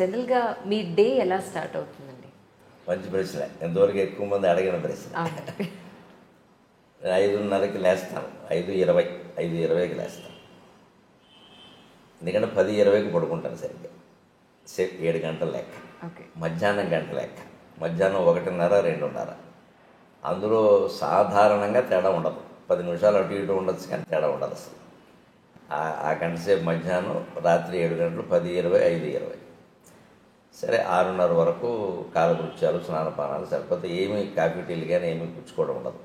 జనరల్గా మీ డే ఎలా స్టార్ట్ అవుతుందండి? మంచి ప్రశ్న, ఎంతవరకు ఎక్కువ మంది అడిగిన ప్రశ్న. 5:30కి లేస్తాను, 5:20కి లేస్తాను. ఎందుకంటే 10:20కి పడుకుంటాను సరిగ్గా. 7 గంటల లెక్క, మధ్యాహ్నం గంట లెక్క, మధ్యాహ్నం 1:30, 2:30. అందులో సాధారణంగా తేడా ఉండదు, 10 నిమిషాలు అటు ఇటు ఉండొచ్చు కానీ తేడా ఉండదు అసలు. ఆ గంట సేపు మధ్యాహ్నం, రాత్రి 7 గంటలు, 10:20, 5:20. సరే 6:30 వరకు కాలకృత్యాలు, స్నానపానాలు సరిపోతే ఏమీ కాఫీ టీలు కానీ ఏమీ పుచ్చుకోవడం ఉండదు.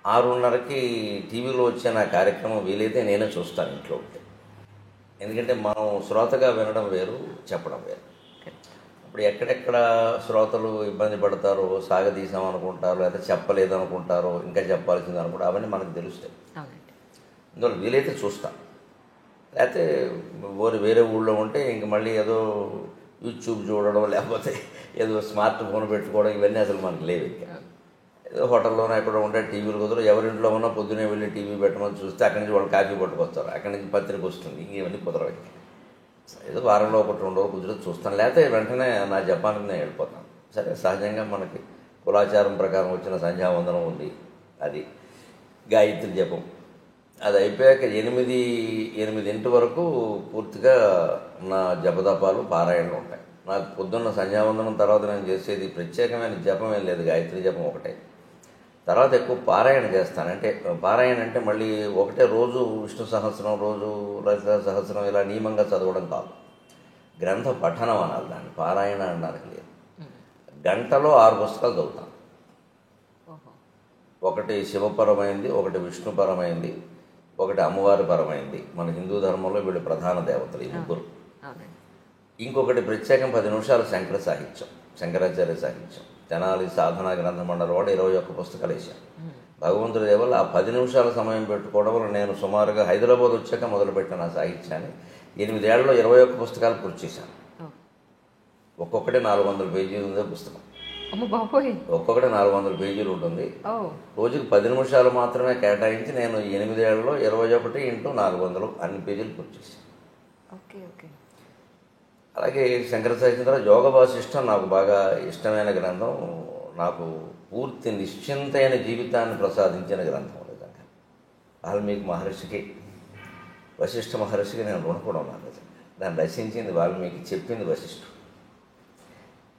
6:30కి టీవీలో వచ్చే నా కార్యక్రమం వీలైతే నేనే చూస్తాను ఇంట్లో ఉంటే. ఎందుకంటే మనం శ్రోతగా వినడం వేరు, చెప్పడం వేరు. ఇప్పుడు ఎక్కడెక్కడ శ్రోతలు ఇబ్బంది పడతారో, సాగదీసామనుకుంటారో, లేదా చెప్పలేదు అనుకుంటారో, ఇంకా చెప్పాల్సింది అనుకుంటారో, అవన్నీ మనకు తెలుస్తాయి. అందువల్ల వీలైతే చూస్తాను. లేకపోతే వేరే ఊళ్ళో ఉంటే ఇంక మళ్ళీ ఏదో యూట్యూబ్ చూడడం, లేకపోతే ఏదో స్మార్ట్ ఫోన్ పెట్టుకోవడం, ఇవన్నీ అసలు మనకు లేవు. ఇంకా ఏదో హోటల్లోనే ఎక్కడ ఉంటే టీవీలు కుదరదు. ఎవరింట్లో ఉన్నా పొద్దునే వెళ్ళి టీవీ పెట్టమని చూస్తే అక్కడి నుంచి వాళ్ళు కాఫీ పట్టుకొస్తారు, అక్కడి నుంచి పత్రిక వస్తుంది, ఇంకేవన్నీ కుదరవు. ఏదో వారంలో 1-2 రోజులు కుదిరి చూస్తాను, లేకపోతే వెంటనే నా జపానికి నేను వెళ్ళిపోతాను. సరే సహజంగా మనకి కులాచారం ప్రకారం వచ్చిన సంధ్యావందనం ఉంది, అది గాయత్రి జపం. అది అయిపోయాక 8 వరకు పూర్తిగా నా జపదపాలు, పారాయణలు ఉంటాయి. నాకు పొద్దున్న సంధ్యావందనం తర్వాత నేను చేసేది ప్రత్యేకమైన జపం ఏం లేదు, గాయత్రి జపం ఒకటే. తర్వాత ఎక్కువ పారాయణ చేస్తాను. అంటే పారాయణ అంటే మళ్ళీ ఒకటే రోజు విష్ణు సహస్రం, రోజు లలిత సహస్రం ఇలా నియమంగా చదవడం కాదు, గ్రంథ పఠనం అనాలి దాన్ని, పారాయణ అనడానికి లేదు. గంటలో 6 పుస్తకాలు చదువుతాను. ఒకటి శివపరమైంది, ఒకటి విష్ణుపరమైంది, ఒకటి అమ్మవారి పరమైంది. మన హిందూ ధర్మంలో వీళ్ళు ప్రధాన దేవతలు, ఈ ముగ్గురు. ఇంకొకటి ప్రత్యేకం 10 నిమిషాలు శంకర సాహిత్యం, శంకరాచార్య సాహిత్యం. తెనాలి సాధనా గ్రంథ మండలి వాడు 21 పుస్తకాలు వేశాను. భగవంతుడి దేవల్ల ఆ 10 నిమిషాల సమయం పెట్టుకోవడం వల్ల నేను సుమారుగా హైదరాబాద్ వచ్చాక మొదలుపెట్టిన ఆ సాహిత్యాన్ని 8 ఏళ్లలో 21 పుస్తకాలు పూర్తి చేశాను. ఒక్కొక్కటి 400 పేజీలు ఉందే పుస్తకం, ఒక్కొక్కటి 400 పేజీలు ఉంటుంది. రోజుకి 10 నిమిషాలు మాత్రమే కేటాయించి నేను 8 ఏళ్లలో 21 × 400 అన్ని పేజీలు పూర్తి చేశాను. అలాగే శంకర సాహిత్యం ద్వారా యోగ వాసిష్టం నాకు బాగా ఇష్టమైన గ్రంథం. నాకు పూర్తి నిశ్చింతైన జీవితాన్ని ప్రసాదించిన గ్రంథం. నిజంగా వాల్మీకి మహర్షికి, వశిష్ఠ మహర్షికి నేను రుణపడి ఉన్నాను. దాన్ని రచించింది వాల్మీకి, చెప్పింది వశిష్ఠుడు.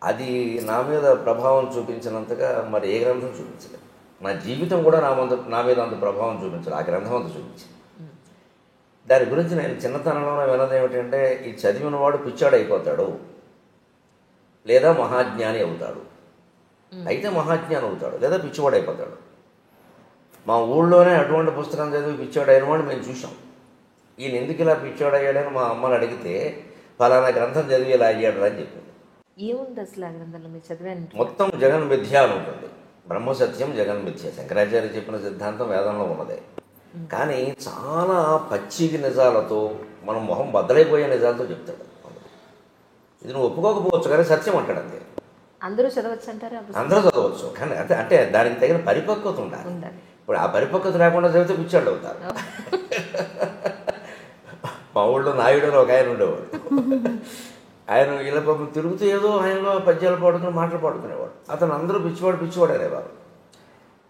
అది నా మీద ప్రభావం చూపించినంతగా మరి ఏ గ్రంథం చూపించలేదు. నా జీవితం కూడా నా మీద అంత ప్రభావం చూపించలేదు, ఆ గ్రంథం అంత చూపించింది. దాని గురించి నేను చిన్నతనంలోనే విన్నది ఏమిటంటే, ఈ చదివిన వాడు పిచ్చాడు అయిపోతాడు, లేదా మహాజ్ఞాని అవుతాడు. అయితే మహాజ్ఞాని అవుతాడు, లేదా పిచ్చివాడు అయిపోతాడు. మా ఊళ్ళోనే అటువంటి పుస్తకం చదివి పిచ్చాడు అయిన వాడు మేము చూసాం. ఈయన ఎందుకు ఇలా పిచ్చాడు అయ్యాడని మా అమ్మని అడిగితే, ఫలానా గ్రంథం చదివి ఇలా అయ్యాడు అని చెప్పింది. ఏముంది అసలు ఆ గ్రంథంలో మీరు చదివాను? మొత్తం జగన్ మిథ్య అని ఉంటుంది. బ్రహ్మసత్యం, జగన్ మిథ్య. శంకరాచార్య చెప్పిన సిద్ధాంతం వేదంలో ఉన్నదే. కానీ చాలా పచ్చికి నిజాలతో, మనం మొహం బద్దలైపోయే నిజాలతో చెప్తాడు. ఇది నువ్వు ఒప్పుకోకపోవచ్చు కానీ సత్యం అంటాడు. అంతే. అందరూ చదవచ్చు అంటారా? అందరూ చదవచ్చు, కానీ అంటే దానికి తగిన పరిపక్వత ఉండాలి. ఇప్పుడు ఆ పరిపక్వత లేకుండా చదివితే పిచ్చాళ్ళు అవుతారు. మా ఊళ్ళో నాయుడు అని ఒక ఆయన ఉండేవాడు. ఆయన ఇలా పాపం తిరుగుతూ ఏదో ఆయనలో పద్యాలు పాడుకుని మాటలు పాడుకునేవాడు. అతను అందరూ పిచ్చివాడు అనేవారు.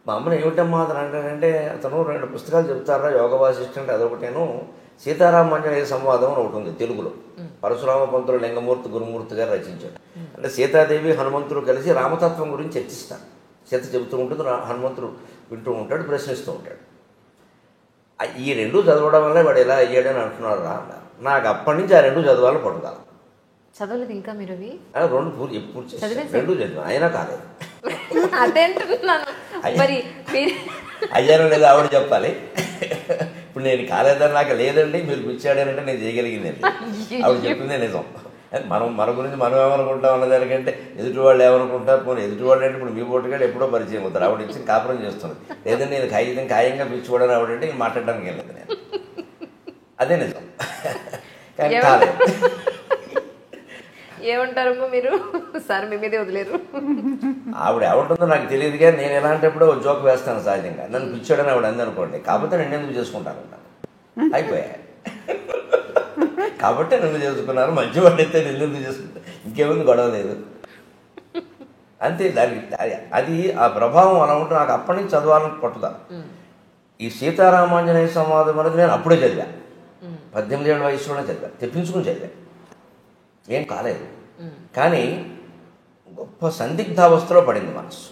మా అమ్మని ఏమిటమ్మా అతను అంటాడంటే, అతను 2 పుస్తకాలు చెప్తారా, యోగ వాసిష్ఠం అంటే అదొకటేను, సీతారామాంజనేయ సంవాదం అని ఒకటి ఉంది తెలుగులో. పరశురామ పంతులు లింగమూర్తి గురుమూర్తి గారు రచించాడు. అంటే సీతాదేవి హనుమంతుడు కలిసి రామతత్వం గురించి చర్చిస్తారు. సీత చెబుతూ ఉంటుంది, హనుమంతుడు వింటూ ఉంటాడు, ప్రశ్నిస్తూ ఉంటాడు. ఈ 2 చదవడం వల్ల వాడు ఎలా అయ్యాడని అంటున్నాడు రా అన్నారు. నాకు అప్పటి నుంచి ఆ 2 చదవాలని పట్టుదల. చదవలేదు ఇంకా మీరు? 2 ఎప్పుడు 2 చదివాను, అయినా కాలేదు. అయ్యారో లేదా ఆవిడ చెప్పాలి. ఇప్పుడు నేను కాలేదని నాకు లేదండి, మీరు పిచ్చాడనంటే నేను చేయగలిగిందండి. ఆవిడ చెప్పిందే నిజం. మన గురించి మనం ఏమనుకుంటాం అన్న దానికంటే ఎదుటి వాళ్ళు ఏమనుకుంటారు. పోనీ ఎదుటి వాళ్ళు అంటే ఇప్పుడు మీ పోటీగాడు ఎప్పుడో పరిచయం అవుతారు. ఆవిడ ఇచ్చి కాపురం చేస్తున్నది. లేదంటే నేను ఖాయంగా పిచ్చిపోవడానికి ఆవిడంటే మాట్లాడడానికి వెళ్ళదు నేను. అదే నిజం. కానీ కాలేదు. ఏమంటారమ్మా మీరు? సార్ మీ మీదే వదిలేరు. ఆవిడ ఏమంటుందో నాకు తెలియదు, కానీ నేను ఎలాంటప్పుడు జోక్ వేస్తాను సహజంగా. నన్ను పిచ్చాడని ఆవిడ అందనుకోండి, కాకపోతే నేను ఎందుకు చేసుకుంటాను అయిపోయా. కాబట్టి నిన్ను చేసుకున్నారు, మంచివాడైతే నిన్ను చేసుకుంటా, ఇంకేముంది, గొడవ లేదు అంతే. దానికి అది ఆ ప్రభావం అలా ఉంటే నాకు అప్పటి నుంచి చదవాలని పట్టుదల. ఈ సీతారామాంజనేయ సంవాదం అనేది నేను అప్పుడే చదివా, 18 ఏళ్ళ వయసులోనే చదివా, తెప్పించుకుని చదివా, ఏం కాలేదు. కానీ గొప్ప సందిగ్ధావస్థలో పడింది మనసు.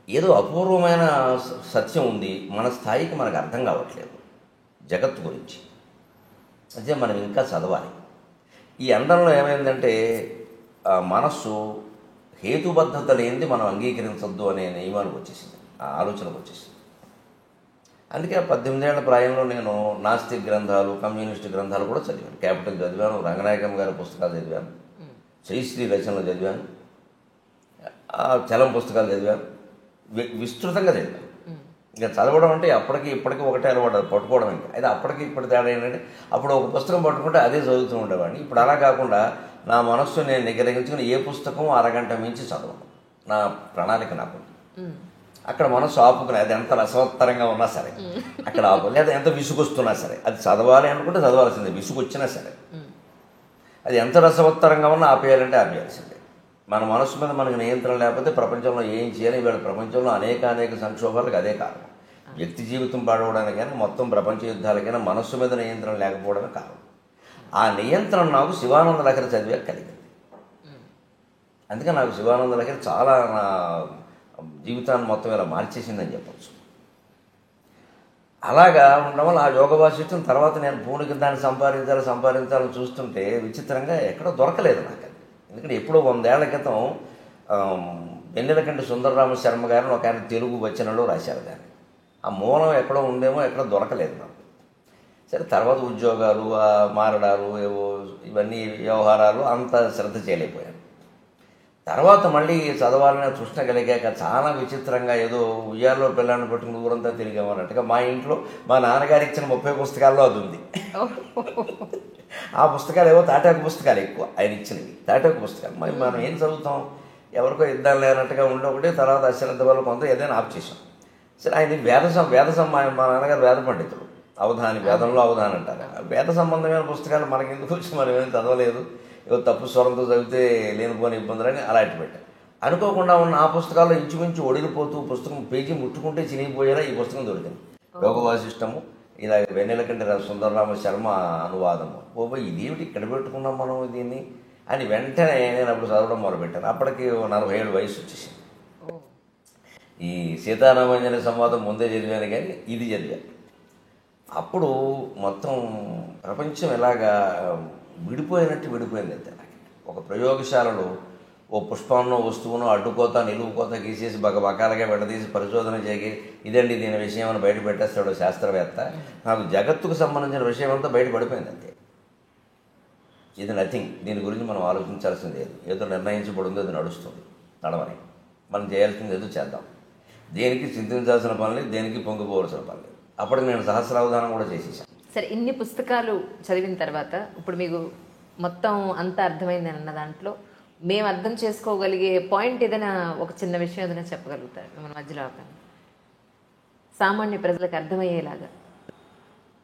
ఏదో అపూర్వమైన సత్యం ఉంది, మన స్థాయికి మనకు అర్థం కావట్లేదు జగత్తు గురించి, అదే మనం ఇంకా చదవాలి. ఈ అండంలో ఏమైందంటే మనస్సు హేతుబద్ధత లేనిది మనం అంగీకరించద్దు అనే నియమానికి వచ్చేసింది, ఆ ఆలోచనకు వచ్చేసింది. అందుకే 18 ఏళ్ల ప్రాయంలో నేను నాస్తిక్ గ్రంథాలు, కమ్యూనిస్ట్ గ్రంథాలు కూడా చదివాను. క్యాపిటల్ చదివాను, రంగనాయకం గారి పుస్తకాలు చదివాను, శ్రీశ్రీ రచనలు చదివాను, చలం పుస్తకాలు చదివాను, విస్తృతంగా చదివాను. ఇంకా చదవడం అంటే అప్పటికి ఇప్పటికీ ఒకటే అలవాటు, పట్టుకోవడం. ఇంకా అయితే అప్పటికి ఇప్పటి తేడా ఏంటంటే అప్పుడు ఒక పుస్తకం పట్టుకుంటే అదే చదువుతూ ఉండేవాడిని. ఇప్పుడు అలా కాకుండా నా మనస్సు నేను నిగ్రహించుకుని ఏ పుస్తకం అరగంట మించి చదవను, నా ప్రణాళిక నాకు. అక్కడ మనస్సు ఆపుకుని, అది ఎంత రసవత్తరంగా ఉన్నా సరే అక్కడ ఆపు, లేదా ఎంత విసుగొస్తున్నా సరే అది చదవాలి అనుకుంటే చదవాల్సిందే, విసుగొచ్చినా సరే. అది ఎంత రసవత్తరంగా ఉన్నా ఆపేయాలంటే ఆపేయాల్సిందే. మన మనస్సు మీద మనకు నియంత్రణ లేకపోతే ప్రపంచంలో ఏం చేయాలి? వీళ్ళ ప్రపంచంలో అనేక సంక్షోభాలకు అదే కారణం. వ్యక్తి జీవితం పాడవడానికైనా మొత్తం ప్రపంచ యుద్ధాలకైనా మనస్సు మీద నియంత్రణ లేకపోవడమే కారణం. ఆ నియంత్రణ నాకు శివానంద లహరి చదివే కలిగింది. అందుకే నాకు శివానంద లహరి చాలా నా జీవితాన్ని మొత్తం ఇలా మార్చేసిందని చెప్పచ్చు. అలాగా ఉండడం వల్ల ఆ యోగ వాసిష్టం తర్వాత నేను పూర్ణకి దాన్ని సంపాదించాలని చూస్తుంటే విచిత్రంగా ఎక్కడో దొరకలేదు నాకు. ఎందుకంటే ఎప్పుడో 100 ఏళ్ల క్రితం వెన్నెలకంటి సుందరరామ శర్మ గారిని ఒక ఆయన తెలుగు వచనంలో రాశారు దాన్ని. ఆ మూలం ఎక్కడో ఉందేమో, ఎక్కడో దొరకలేదు నాకు. సరే తర్వాత ఉద్యోగాలు, మారడాలు, ఏవో ఇవన్నీ వ్యవహారాలు అంత శ్రద్ధ చేయలేకపోయాను. తర్వాత మళ్ళీ చదవాలనే తృష్ణ కలిగాక చాలా విచిత్రంగా ఏదో ఉయ్యాల్లో పిల్లాన్ని పట్టుకుని ఊరంతా తిరిగామన్నట్టుగా మా ఇంట్లో మా నాన్నగారు ఇచ్చిన 30 పుస్తకాల్లో అది ఉంది. ఆ పుస్తకాలు ఏవో తాటాకు పుస్తకాలు ఎక్కువ ఆయన ఇచ్చినవి, తాటాకు పుస్తకాలు. మరి మనం ఏం చదువుతాం, ఎవరికో ఇద్దాం లేనట్టుగా ఉండి ఒకటి, తర్వాత అశ్రద్ధ వల్ల కొంత ఏదైనా ఆప్ చేసాం. సరే ఆయన వేదసం మా నాన్నగారు వేద పండితుడు, అవధాని, వేదంలో అవధాని అంటారు. వేద సంబంధమైన పుస్తకాలు మనకెందుకు వచ్చి మనం ఏమైనా చదవలేదు, ఏదో తప్పు స్వరంతో చదివితే లేనిపోని ఇబ్బందులని అలాంటి పెట్టారు. అనుకోకుండా ఉన్న ఆ పుస్తకాల్లో ఇంచుమించు ఒడిగిపోతూ పుస్తకం పేజీ ముట్టుకుంటే చినిగిపోయేలా ఈ పుస్తకం దొరికింది. యోగ వాసిష్టము, ఇలా వెన్నెలకంటి సుందరరామ శర్మ అనువాదము. ఇదేమిటి ఇక్కడ పెట్టుకున్నాం మనం దీన్ని అని వెంటనే నేను అప్పుడు చదవడం మొదలుపెట్టాను. అప్పటికి 47 వయసు వచ్చేసింది. ఈ సీతారామాంజనేయ సంవాదం ముందే చదివాను, కానీ ఇది చదివాను. అప్పుడు మొత్తం ప్రపంచం ఎలాగా విడిపోయింది అంతే. నాకు ఒక ప్రయోగశాలలో ఓ పుష్పంలో వస్తువును అడ్డుకోత నిలువుకోత గీసేసి బకరగా విడదీసి పరిశోధన చేసి ఇదండి దీని విషయం అని బయట పెట్టేస్తాడు శాస్త్రవేత్త. నాకు జగత్తుకు సంబంధించిన విషయం అంతా బయట పడిపోయింది అంతే. ఇది నథింగ్, దీని గురించి మనం ఆలోచించాల్సింది లేదు. ఏదో నిర్ణయించబడింది, అది నడవని మనం చేయాల్సింది ఏదో చేద్దాం. దేనికి చింతించాల్సిన పని లేదు, దేనికి పొంగిపోవాల్సిన పని లేదు. అప్పటికి నేను సహస్రావధానం కూడా చేసేసాను. సరే, ఇన్ని పుస్తకాలు చదివిన తర్వాత ఇప్పుడు మీకు మొత్తం అంతా అర్థమైంది అన్న దాంట్లో మేము అర్థం చేసుకోగలిగే పాయింట్ ఏదైనా, ఒక చిన్న విషయం ఏదైనా చెప్పగలుగుతారు మన మధ్యలో? సామాన్య ప్రజలకు అర్థమయ్యేలాగా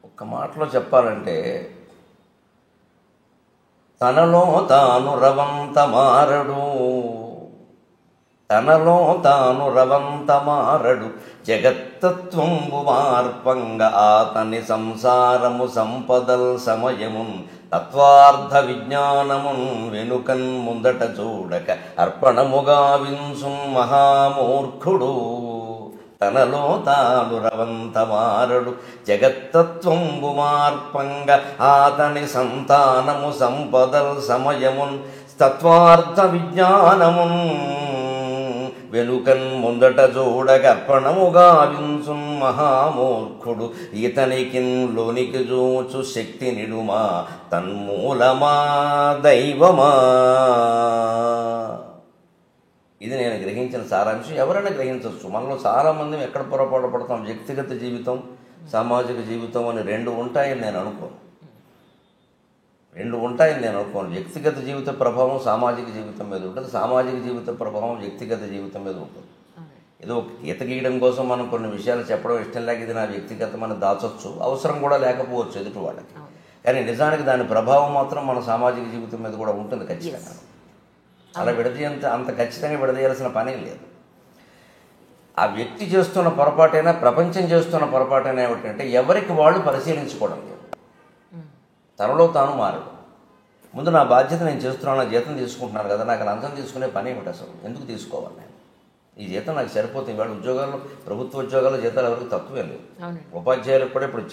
ఒక్క మాటలో చెప్పాలంటే, తనలో తాను రవంత మారడు జగత్తత్వంబు మార్పంగ ఆతని సంసారము సంపదల్ సమయమున్ తత్వార్థ విజ్ఞానమున్ వెనుకన్ ముందట చూడక అర్పణముగా వింసు మహామూర్ఖుడు. తనలో తాను రవంత మారడు జగత్తత్వంబు మార్పంగ ఆతని సంతానము సంపదల్ సమయమున్ తత్వార్థ విజ్ఞానమున్ వెనుకన్ ముందట చూడక అర్పణముగా వింసు మహామూర్ఖుడు. ఇతనికి లోనికి చూచు శక్తి నిడుమా తన్మూలమా దైవమా. ఇది నేను గ్రహించిన సారాంశం. ఎవరైనా గ్రహించవచ్చు. మనలో చాలామంది ఎక్కడ పొరపాటు పడతాం, వ్యక్తిగత జీవితం సామాజిక జీవితం అని రెండు ఉంటాయని నేను అనుకోను. వ్యక్తిగత జీవిత ప్రభావం సామాజిక జీవితం మీద ఉంటుంది, సామాజిక జీవిత ప్రభావం వ్యక్తిగత జీవితం మీద ఉంటుంది. ఏదో గీత గీయడం కోసం మనం కొన్ని విషయాలు చెప్పడం ఇష్టం లేక ఇది నా వ్యక్తిగతం అని దాచొచ్చు, అవసరం కూడా లేకపోవచ్చు ఎదుటి వాళ్ళకి. కానీ నిజానికి దాని ప్రభావం మాత్రం మన సామాజిక జీవితం మీద కూడా ఉంటుంది ఖచ్చితంగా. అలా అంత ఖచ్చితంగా విడదీయాల్సిన పనేం లేదు. ఆ వ్యక్తి చేస్తున్న పొరపాటైనా ప్రపంచం చేస్తున్న పొరపాటైనా ఏమిటంటే ఎవరికి వాళ్ళు పరిశీలించుకోవడం లేదు. తనలో తాను మారడు. ముందు నా బాధ్యత నేను చేస్తున్నాను, జీతం తీసుకుంటున్నాను కదా, నాకు లంచం తీసుకునే పని ఏమిటి అసలు, ఎందుకు తీసుకోవాలి నేను? ఈ జీతం నాకు సరిపోతుంది. ఇవాళ ఉద్యోగాల్లో, ప్రభుత్వ ఉద్యోగాల్లో జీతాలు ఎవరికి తక్కువే లేవు. ఉపాధ్యాయులకు కూడా ఇప్పుడు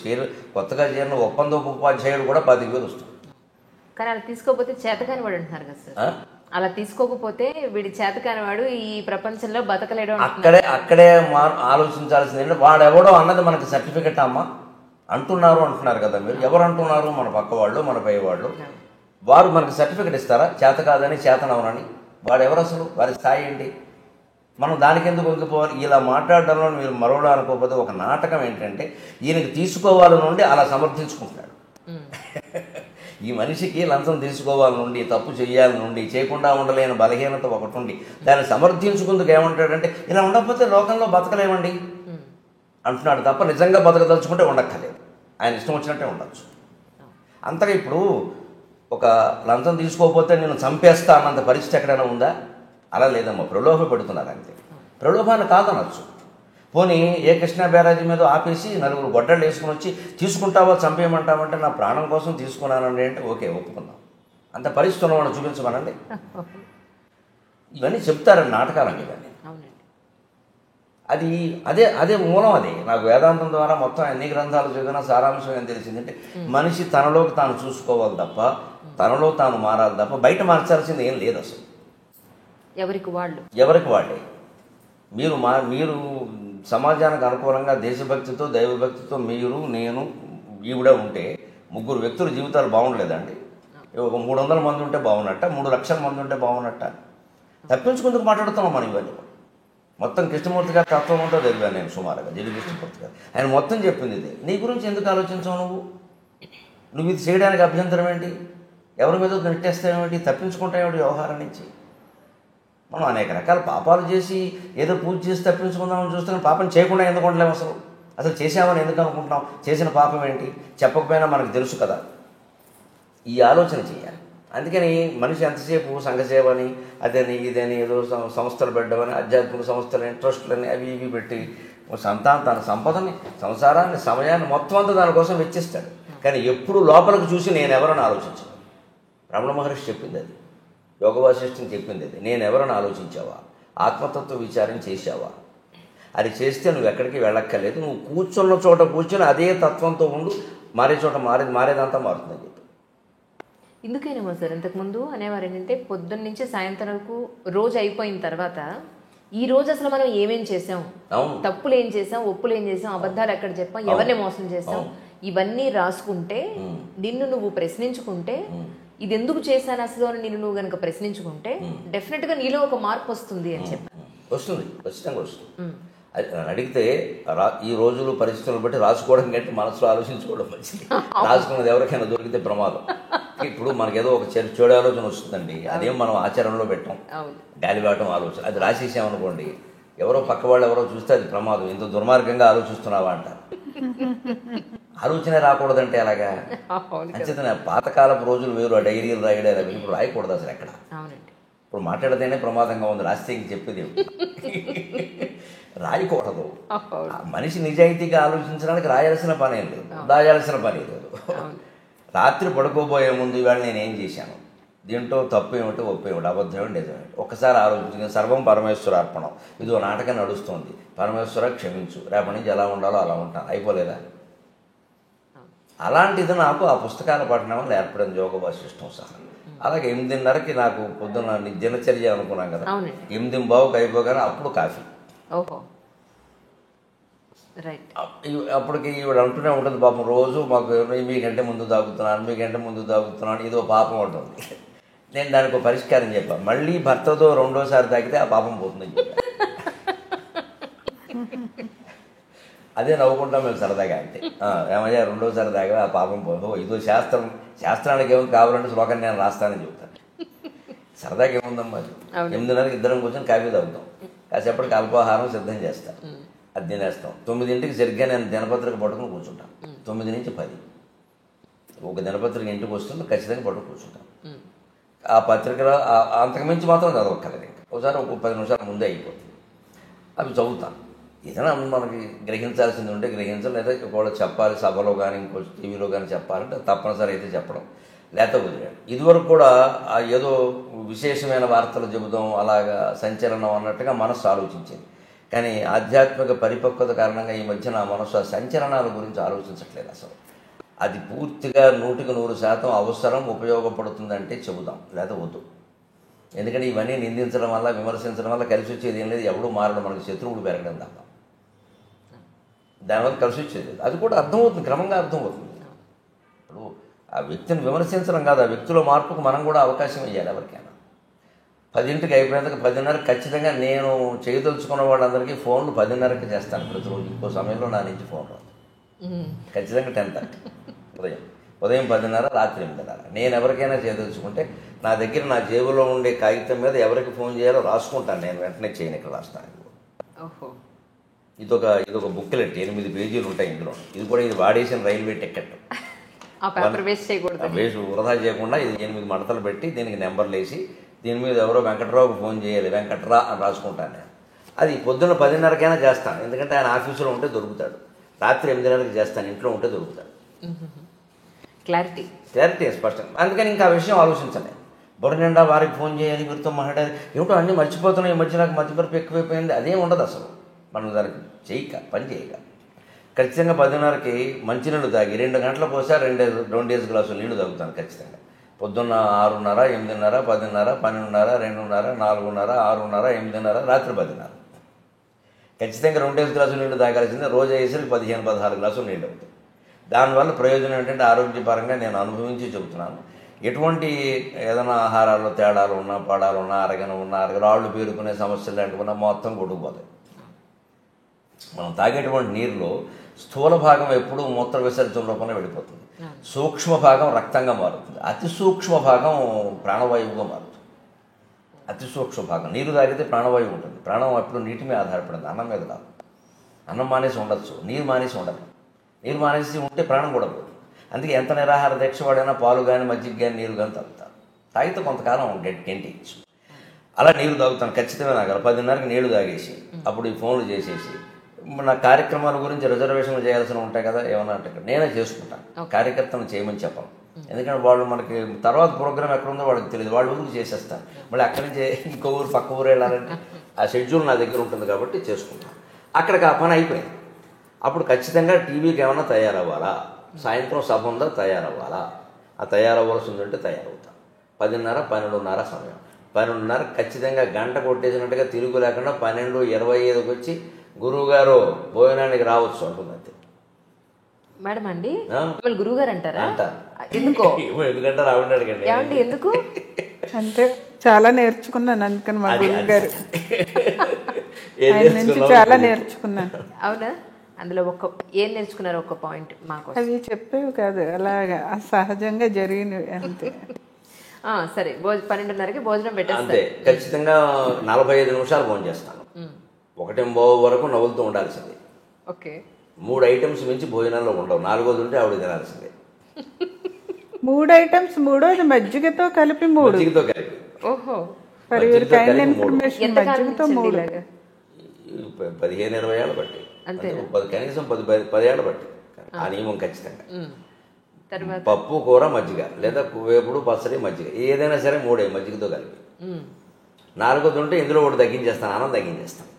కొత్తగా చేరిన ఒప్పందపు ఉపాధ్యాయులు కూడా 25,000 వస్తుంది. కానీ అలా తీసుకోకపోతే చేతకాని వాడు అంటున్నారు కదా సార్. అలా తీసుకోకపోతే వీడి చేతకాని వాడు ఈ ప్రపంచంలో బతకలేడు. అక్కడే ఆలోచించాల్సింది ఏంటంటే వాడెవడో అన్నది మనకి సర్టిఫికెట్ అమ్మా అంటున్నారు కదా మీరు. ఎవరు అంటున్నారు? మన పక్క వాళ్ళు, మన పై వాళ్ళు. వారు మనకు సర్టిఫికెట్ ఇస్తారా చేత కాదని, చేతనవనని? వాడెవరు అసలు? వారి స్థాయి ఏంటి? మనం దానికి ఎందుకు వంగిపోవాలి? ఇలా మాట్లాడడంలో మీరు మరోలా అనుకోకపోతే ఒక నాటకం ఏంటంటే ఈయనకి తీసుకోవాలి నుండి అలా సమర్థించుకుంటున్నాడు. ఈ మనిషికి లంచం తీసుకోవాలి నుండి, తప్పు చేయాలి నుండి, చేయకుండా ఉండలేని బలహీనత ఒకటి ఉండి దాన్ని సమర్థించుకుందుకు ఏమంటాడంటే ఇలా ఉండకపోతే లోకంలో బతకలేమండి అంటున్నాడు తప్ప నిజంగా బతకదలుచుకుంటే ఉండక్కర్లేదు. ఆయన ఇష్టం వచ్చినట్టే ఉండొచ్చు. అంతగా ఇప్పుడు ఒక లంచం తీసుకోకపోతే నేను చంపేస్తా అన్నంత పరిస్థితి ఎక్కడైనా ఉందా? అలా లేదమ్మా. ప్రలోభ పెడుతున్నారు అంతే. ప్రలోభాన్ని కాదనొచ్చు. పోనీ ఏ కృష్ణా బ్యారేజీ మీద ఆపేసి నలుగురు గొడ్డళ్ళు వేసుకుని వచ్చి తీసుకుంటావా, చంపేయమంటావంటే నా ప్రాణం కోసం తీసుకున్నానండి అంటే ఓకే, ఒప్పుకుందాం. అంత పరిస్థితి ఉన్నవాడు చూపించమనండి. ఇవన్నీ చెప్తారండి నాటకాలండి ఇవన్నీ. అది అదే మూలం. అది నాకు వేదాంతం ద్వారా మొత్తం ఎన్ని గ్రంథాలు చదివినా సారాంశం ఏం తెలిసిందంటే మనిషి తనలోకి తాను చూసుకోవాలి తప్ప, తనలో తాను మారాలి తప్ప బయట మార్చాల్సింది ఏం లేదు అసలు. ఎవరికి వాళ్ళే. మీరు సమాజానికి అనుకూలంగా దేశభక్తితో, దైవభక్తితో మీరు, నేను, ఈవిడ ఉంటే ముగ్గురు వ్యక్తుల జీవితాలు బాగుండలేదండి. ఒక 300 మంది ఉంటే బాగున్నట్ట, 3 లక్షల మంది ఉంటే బాగున్నట్ట. తప్పించుకుందుకు మాట్లాడుతున్నాం మనం ఇవన్నీ. మొత్తం కృష్ణమూర్తి గారి తత్వం ఉంటో తెలివాను నేను సుమారుగా. జడి కృష్ణమూర్తి గారు ఆయన మొత్తం చెప్పింది ఇది. నీ గురించి ఎందుకు ఆలోచించావు నువ్వు ఇది చేయడానికి అభ్యంతరం ఏంటి? ఎవరి మీద నెట్టేస్తావేమిటి? తప్పించుకుంటావేమిటి వ్యవహారం నుంచి? మనం అనేక రకాల పాపాలు చేసి ఏదో పూజ చేసి తప్పించుకుందామని చూస్తున్నాం. పాపం చేయకుండా ఎందుకు ఉండలేము? అసలు చేసామని ఎందుకు అనుకుంటున్నాం? చేసిన పాపం ఏంటి? చెప్పకపోయినా మనకు తెలుసు కదా. ఈ ఆలోచన చేయాలి. అందుకని మనిషి ఎంతసేపు సంఘసేవని, అదని ఇదని, ఏదో సంస్థలు పెట్టమని, ఆధ్యాత్మిక సంస్థలని, ట్రస్టులని అవి ఇవి పెట్టి తన సంపదని, సంసారాన్ని, సమయాన్ని మొత్తం అంతా దానికోసం వెచ్చిస్తాడు. కానీ ఎప్పుడు లోపలికి చూసి నేను ఎవరని ఆలోచించాను. రమణ మహర్షి చెప్పింది అది, యోగ వాసిష్ఠం చెప్పింది అది. నేను ఎవరని ఆలోచించావా? ఆత్మతత్వ విచారం చేశావా? అది చేస్తే నువ్వు ఎక్కడికి వెళ్ళక్కర్లేదు. నువ్వు కూర్చున్న చోట కూర్చొని అదే తత్వంతో ఉండు. మారే చోట మారేదంతా మారుతుందని చెప్పి. ఎందుకైనా సార్ ఇంతకుముందు అనేవారు ఏంటంటే పొద్దున్న నుంచి సాయంత్రం వరకు రోజు అయిపోయిన తర్వాత ఈ రోజు అసలు మనం ఏమేం చేసాం, తప్పులు ఏం చేసాం, ఒప్పులు ఏం చేసాం, అబద్ధాలు ఎక్కడ చెప్పాం, ఎవరిని మోసం చేసాం, ఇవన్నీ రాసుకుంటే నిన్ను నువ్వు ప్రశ్నించుకుంటే ఇది ఎందుకు చేశాను అసలు అని నిన్ను నువ్వు కనుక ప్రశ్నించుకుంటే డెఫినెట్గా నీలో ఒక మార్పు వస్తుంది అని చెప్పాను. వస్తుంది, ఖచ్చితంగా వస్తుంది. అడిగితే ఈ రోజులు పరిస్థితులను బట్టి రాసుకోవడం కంటే మనసులో ఆలోచించుకోవడం మంచిది. రాసుకున్నది ఎవరికైనా దొరికితే ప్రమాదం. ఇప్పుడు మనకేదో ఒక చెడు ఆలోచన వస్తుందండి, అదేం మనం ఆచరణలో పెట్టాం, గాలివాటం ఆలోచన. అది రాసేసామనుకోండి, ఎవరో పక్క వాళ్ళు ఎవరో చూస్తే అది ప్రమాదం. ఇంత దుర్మార్గంగా ఆలోచిస్తున్నావా అంటారు. ఆలోచన రాకూడదంటే అలాగా. అంచేతనే పాతకాలపు రోజులు వేరు, ఆ డైరీలు రాయడం ఇప్పుడు రాయకూడదు అసలు ఎక్కడ. ఇప్పుడు మాట్లాడితేనే ప్రమాదంగా ఉంది, రాస్తే ఇంక చెప్పేది రాయకూడదు. మనిషి నిజాయితీగా ఆలోచించడానికి రాయాల్సిన పని ఏం లేదు, దాయాల్సిన పని లేదు. రాత్రి పడుకోబోయే ముందు ఇవాళ నేనేం చేశాను, దీంట్లో తప్పు ఏమిటో ఒప్పు ఏమిటి, అబద్ధం ఏమిటి, నిజమేమిటి ఒక్కసారి ఆలోచించింది. సర్వం పరమేశ్వర అర్పణం. ఇదో నాటకం నడుస్తుంది, పరమేశ్వర క్షమించు, రేపటి నుంచి ఎలా ఉండాలో అలా ఉంటాను, అయిపోలేదా? అలాంటిది నాకు ఆ పుస్తకాల పఠనం వల్ల ఏర్పడింది, యోగ వాసిష్టం సహా. అలాగే 8:30కి నాకు పొద్దున్న దినచర్య అనుకున్నాం కదా, 8:15కి అయిపోగానే అప్పుడు కాఫీ. అప్పటికి ఈవిడ అంటూనే ఉంటుంది పాపం, రోజు మాకు మీకంటే ముందు తాగుతున్నాను ఇదో పాపం ఉంటుంది. నేను దానికి ఒక పరిష్కారం చెప్పాను, మళ్ళీ భర్తతో రెండోసారి తాగితే ఆ పాపం పోతుంది. అదే నవ్వుకుంటాం మేము సరదాగా. అంటే ఏమయ్యా రెండోసారి తాగా ఆ పాపం పోదు, ఇదో శాస్త్రానికి ఏమి కావాలంటే శ్లోకం నేను రాస్తానని చెప్తాను. సరదాగా ఏముందమ్మా, 8:30కి ఇద్దరం కూర్చొని కాఫీ తాగుతాం, కాసేపటికి అల్పాహారం సిద్ధం చేస్తాం, అది తినేస్తాం. 9ంటికి సరిగ్గా నేను దినపత్రిక పట్టుకుని కూర్చుంటాను. 9 నుంచి 10 ఒక దినపత్రిక ఇంటికి వస్తుంది, ఖచ్చితంగా పట్టుకు కూర్చుంటాను. ఆ పత్రికలో అంతకుమించి మాత్రం చదవక్కర్లేదు. ఇంకా ఒకసారి ఒక 10 నిమిషాల ముందే అయిపోతుంది. అవి చదువుతాను. ఏదైనా మనకి గ్రహించాల్సింది ఉంటే గ్రహించాలి, లేదా ఒకవేళ చెప్పాలి సభలో కానీ ఇంకో టీవీలో కానీ చెప్పాలంటే తప్పనిసరి అయితే చెప్పడం, లేకపోతే వదిలేడు. ఇదివరకు కూడా ఏదో విశేషమైన వార్తలు చెబుదాం, అలాగా సంచలనం అన్నట్టుగా మనస్సు ఆలోచించేది. కానీ ఆధ్యాత్మిక పరిపక్వత కారణంగా ఈ మధ్యన మనస్సు ఆ సంచలనాల గురించి ఆలోచించట్లేదు అసలు. అది పూర్తిగా 100% అవసరం, ఉపయోగపడుతుందంటే చెబుదాం, లేదా వద్దు. ఎందుకంటే ఇవన్నీ నిందించడం వల్ల, విమర్శించడం వల్ల కలిసి వచ్చేది ఏం లేదు. ఎవడూ మారడం, మనకి శత్రువులు పెరగడం తప్ప దానివల్ల కలిసి వచ్చేది. అది కూడా అర్థమవుతుంది, క్రమంగా అర్థమవుతుంది. ఇప్పుడు ఆ వ్యక్తిని విమర్శించడం కాదు, ఆ వ్యక్తిలో మార్పుకు మనం కూడా అవకాశం ఇవ్వాలి. ఎవరికైనా 10ంటికి అయిపోయినందుకు 10:30 ఖచ్చితంగా నేను చేయదలుచుకున్న వాళ్ళందరికీ ఫోన్లు 10:30కి చేస్తాను ప్రతిరోజు. ఇంకో సమయంలో నా నుంచి ఫోన్ రాదు. ఖచ్చితంగా 10:30 ఉదయం 10:30, రాత్రి 8:30. నేను ఎవరికైనా చేయదలుచుకుంటే నా దగ్గర నా జేబులో ఉండే కాగితం మీద ఎవరికి ఫోన్ చేయాలో రాసుకుంటాను. నేను వెంటనే చేయను, ఇక్కడ రాస్తాను. ఇదొక బుక్లెట్, 8 పేజీలు ఉంటాయి ఇందులో. ఇది వాడేసిన రైల్వే టికెట్. వేస్ట్ వృధా చేయకుండా ఇది 8 మడతలు పెట్టి దీనికి నెంబర్లు వేసి దీని మీద ఎవరో వెంకట్రావుకి ఫోన్ చేయాలి, వెంకట్రా అని రాసుకుంటాను నేను. అది పొద్దున్న 10:30కైనా చేస్తాను, ఎందుకంటే ఆయన ఆఫీసులో ఉంటే దొరుకుతాడు. రాత్రి 8:30కి చేస్తాను, ఇంట్లో ఉంటే దొరుకుతాడు. క్లారిటీ స్పష్టం. అందుకని ఇంకా ఆ విషయం ఆలోచించలే. బుర్ర నిండా వారికి ఫోన్ చేయాలి, వీరితో మాట్లాడాలి, ఏమిటో అన్నీ మర్చిపోతున్నాయి. ఈ మధ్య నాకు మధ్యపరపు ఎక్కువైపోయింది. అదేం ఉండదు అసలు. మనం దానికి పని చేయక ఖచ్చితంగా 10:30కి మంచినీళ్ళు తాగి 2 గంటలకు పోసా 2 గ్లాసులు నీళ్లు తాగుతాను ఖచ్చితంగా. పొద్దున్న 6:30, 8:30, 10:30, 12:30, 2:30, 4:30, 6:30, 8:30, రాత్రి 10:30. ఖచ్చితంగా 2 గ్లాసులు నీళ్లు తాగాల్సిందే. రోజు వేసరికి 15-16 గ్లాసులు నీళ్ళు అవుతాయి. దానివల్ల ప్రయోజనం ఏంటంటే ఆరోగ్యపరంగా నేను అనుభవించి చెబుతున్నాను. ఎటువంటి ఏదైనా ఆహారాల్లో తేడాలు ఉన్నా, పడాలు ఉన్నా, రాళ్ళు పేరుకునే సమస్యలు లాంటివి ఉన్నా మొత్తం కొట్టుకుపోతాయి. మనం తాగేటువంటి నీరులో స్థూల భాగం ఎప్పుడూ మూత్ర విసర్జన రూపంలో వెళ్ళిపోతుంది. సూక్ష్మ భాగం రక్తంగా మారుతుంది. అతి సూక్ష్మ భాగం ప్రాణవాయువుగా మారుతుంది. అతి సూక్ష్మ భాగం నీరు తాగితే ప్రాణవాయువు ఉంటుంది. ప్రాణం ఎప్పుడు నీటి మీద ఆధారపడింది, అన్నం మీద కాదు. అన్నం మానేసి ఉండొచ్చు, నీరు మానేసి ఉండదు. నీరు మానేసి ఉంటే ప్రాణం కూడా పోతుంది. అందుకే ఎంత నిరాహార దీక్ష వాడైనా పాలు కానీ, మజ్జిగ కానీ, నీరు కానీ తాగుతారు. తాగితే కొంతకాలం గెంటిచ్చు. అలా నీరు తాగుతాను ఖచ్చితంగా. నాకు 10:30కి నీళ్లు తాగేసి అప్పుడు ఈ ఫోన్లు చేసేసి నా కార్యక్రమాల గురించి రిజర్వేషన్లు చేయాల్సిన ఉంటాయి కదా, ఏమన్నా అంటే నేనే చేసుకుంటాను. కార్యకర్తను చేయమని చెప్పను. ఎందుకంటే వాళ్ళు మనకి తర్వాత ప్రోగ్రామ్ ఎక్కడుందో వాళ్ళకి తెలియదు. వాళ్ళు ఊరికి చేసేస్తారు. మళ్ళీ అక్కడి నుంచి ఇంకో ఊరు, పక్క ఊరు వెళ్ళాలంటే ఆ షెడ్యూల్ నా దగ్గర ఉంటుంది కాబట్టి చేసుకుంటాను. అక్కడికి ఆ పని అయిపోయింది. అప్పుడు ఖచ్చితంగా టీవీకి ఏమన్నా తయారవ్వాలా, సాయంత్రం సభ ఉందా తయారవ్వాలా, ఆ తయారవ్వాల్సి ఉందంటే తయారవుతాను. 10:30, 12:30 సమయం. 12:30 ఖచ్చితంగా గంట కొట్టేసినట్టుగా తిరుగు లేకుండా 12:25కి వచ్చి గురువుగారు భోజనానికి రావచ్చు అంటుందంతే. మేడం అండి గురువు గారు అంటారా? ఎందుకంటే రావండి. ఎందుకు అంటే చాలా నేర్చుకున్నాను, అందుకని మా గురువు గారు ఆయన నుంచి చాలా నేర్చుకున్నాను. అవునా? అందులో ఏం నేర్చుకున్నారు? ఒక పాయింట్ మాకు. అవి చెప్పేవి కాదు, అలాగా సహజంగా జరిగినవి అంతే. సరే, 12:30కి భోజనం పెట్టేస్తాను. అంతే. ఖచ్చితంగా 45 నిమిషాలు భోజనం చేస్తాను. 1:15 వరకు నవ్వులుతూ ఉండాల్సిందే. ఓకే. 3 ఐటమ్స్ మించి భోజనాల్లో ఉండవు. 4వది ఉంటే ఆవిడ తినాల్సిందే. 3 ఐటమ్స్, 3వది మజ్జిగతో కలిపి 3. మజ్జిగతో కలిపి. ఓహో. 15-20 ఏళ్ళు బట్టి, కనీసం 10 ఏళ్ళు బట్టి ఆ నియమం ఖచ్చితంగా. పప్పు, కూర, మజ్జిగ, లేదా వేపుడు, పచ్చడి, మజ్జిగ, ఏదైనా సరే 3 మజ్జిగతో కలిపి. 4వది ఉంటే ఇందులో ఒకటి తగ్గించేస్తాను, అన్నం తగ్గించేస్తాను.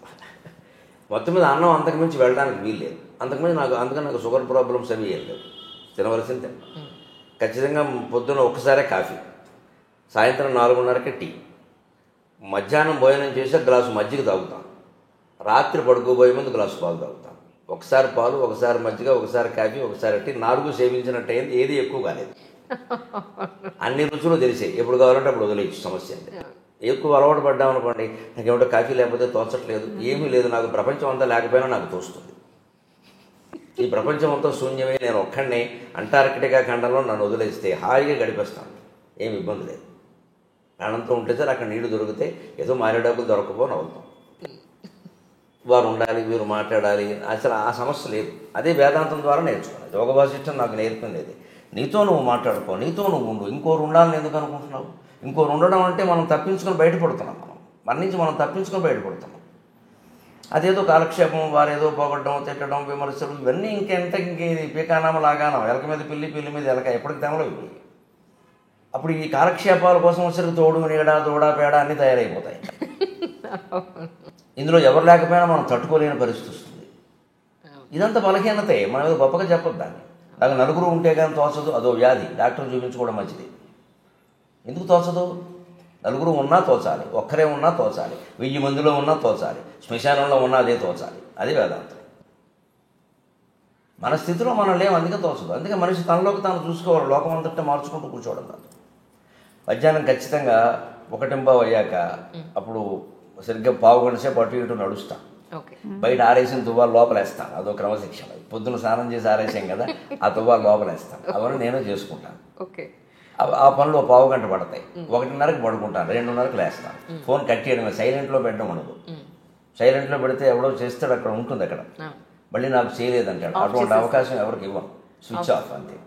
మొత్తం మీద అన్నం అంతకుమించి వెళ్ళడానికి వీల్లేదు. అందుకని నాకు షుగర్ ప్రాబ్లమ్స్ అవి ఏం లేవు. తినవలసింది తిన్నా. ఖచ్చితంగా పొద్దున్న ఒక్కసారే కాఫీ, సాయంత్రం 4:30కి టీ, మధ్యాహ్నం భోజనం చేసి గ్లాసు మజ్జిగ తాగుతాను. రాత్రి పడుకోబోయే ముందు గ్లాసు పాలు తాగుతాను. ఒకసారి పాలు, ఒకసారి మజ్జిగ, ఒకసారి కాఫీ, ఒకసారి టీ. 4 సేవించినట్టు అయింది. ఏది ఎక్కువ కాలేదు. అన్ని రుచులు తెలిసాయి. ఎప్పుడు కావాలంటే అప్పుడు వదిలేయచ్చు, సమస్య అంతే. ఎక్కువ అలవాటు పడ్డామనుకోండి, నాకేమిటో కాఫీ లేకపోతే తోచట్లేదు, ఏమీ లేదు, నాకు ప్రపంచం అంతా లేకపోయినా నాకు తోస్తుంది. ఈ ప్రపంచం అంతా శూన్యమే, నేను ఒక్కడినే అంటార్కిటికా ఖండంలో నన్ను వదిలేస్తే హాయిగా గడిపేస్తాను, ఏమి ఇబ్బంది లేదు. ప్రాణంతో ఉంటే సార్ అక్కడ నీళ్లు దొరికితే ఏదో మారేడబ్బులు దొరకపోని అవుతాం. వారు ఉండాలి, వీరు మాట్లాడాలి, అసలు ఆ సమస్య లేదు. అదే వేదాంతం ద్వారా నేర్చుకున్నాను. యోగ వాసిష్టం నాకు నేర్పింది. నీతో నువ్వు మాట్లాడుకో, నీతో నువ్వు ఉండు. ఇంకోరు ఉండాలని ఎందుకు అనుకుంటున్నావు? ఇంకోరు ఉండడం అంటే మనం తప్పించుకొని బయటపడుతున్నాం. మన నుంచి మనం తప్పించుకొని బయటపడుతున్నాం. అదేదో కాలక్షేపం, వారేదో పోగొట్టడం, తిట్టడం, విమర్శలు, ఇవన్నీ ఇంకేది పీకానామ లాగానం, ఎలక మీద పిల్లి మీద ఎలక, ఎప్పటికి తెమలో ఇవి. అప్పుడు ఈ కాలక్షేపాల కోసం వచ్చరికి తోడు, నీడ, దూడ, పేడ అన్నీ తయారైపోతాయి. ఇందులో ఎవరు లేకపోయినా మనం తట్టుకోలేని పరిస్థితి వస్తుంది. ఇదంతా బలహీనతే, మనం ఏదో గొప్పగా చెప్పొద్దు దాన్ని. నాకు నలుగురు ఉంటే కానీ తోచదు, అదో వ్యాధి, డాక్టర్ చూపించుకోవడం మంచిది. ఎందుకు తోచదు? నలుగురు ఉన్నా తోచాలి, ఒక్కరే ఉన్నా తోచాలి, 1000 మందిలో ఉన్నా తోచాలి, శ్మశానంలో ఉన్నా అదే తోచాలి. అదే వేదాంతం. మన స్థితిలో మనం లేము, అందుకే తోచదు. అందుకే మనిషి తనలోకి తాను చూసుకోవాలి, లోకం అంతటా మార్చుకుంటూ కూర్చోవడం కాదు. మధ్యాహ్నం ఖచ్చితంగా 1:15 అయ్యాక అప్పుడు సరిగ్గా 1/4 గంట సేపు అటు ఇటు నడుస్తాం. బయట ఆరేసిన తువ్వాలు లోపలేస్తాను, అదో క్రమశిక్షణ. పొద్దున స్నానం చేసి ఆరేసాం కదా, ఆ తువ్వాలు లోపలేస్తాను. అవన్నీ నేను చేసుకుంటాను. ఆ పనులు 1/4 గంట పడతాయి. 1:30కి పడుకుంటాను, 2:30కి లేస్తాను. ఫోన్ కట్ చేయడమే, సైలెంట్లో పెట్టడం ఉండదు. సైలెంట్లో పెడితే ఎవడో చేస్తాడు, అక్కడ ఉంటుంది, అక్కడ మళ్ళీ నాకు చేయలేదంటాడు. అటువంటి అవకాశం ఎవరికి ఇవ్వను, స్విచ్ ఆఫ్ అంతే.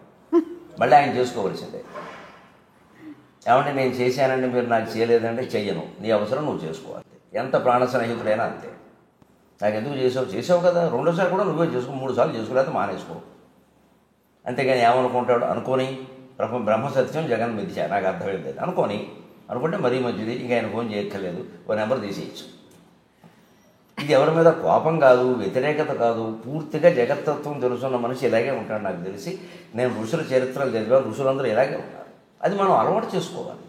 మళ్ళీ ఆయన చేసుకోవలసిందే. ఏమంటే నేను చేశానండి, మీరు నాకు చేయలేదంటే చెయ్యను, నీ అవసరం నువ్వు చేసుకోవాలి. ఎంత ప్రాణ స్నేహితుడైనా అంతే. నాకు ఎందుకు చేసావు కదా, 2సారి కూడా నువ్వే చేసుకో, 3 సార్లు చేసుకోలేకపోతే మానేసుకో. అంతేగాని ఏమనుకుంటాడు అనుకోని, బ్రహ్మసత్యం జగన్ మిథ్య, నాకు అర్థమైంది అనుకుంటే మరీ మంచిది. ఇంకా ఆయన ఫోన్ చేయక్కర్లేదు, ఓ నెంబర్ తీసేయచ్చు. ఇది ఎవరి మీద కోపం కాదు, వ్యతిరేకత కాదు, పూర్తిగా జగత్తత్వం తెలుసున్న మనిషి ఇలాగే ఉంటాడు. నాకు తెలిసి నేను ఋషుల చరిత్రలు చదివాను, ఋషులందరూ ఇలాగే ఉంటారు. అది మనం అలవాటు చేసుకోవాలి.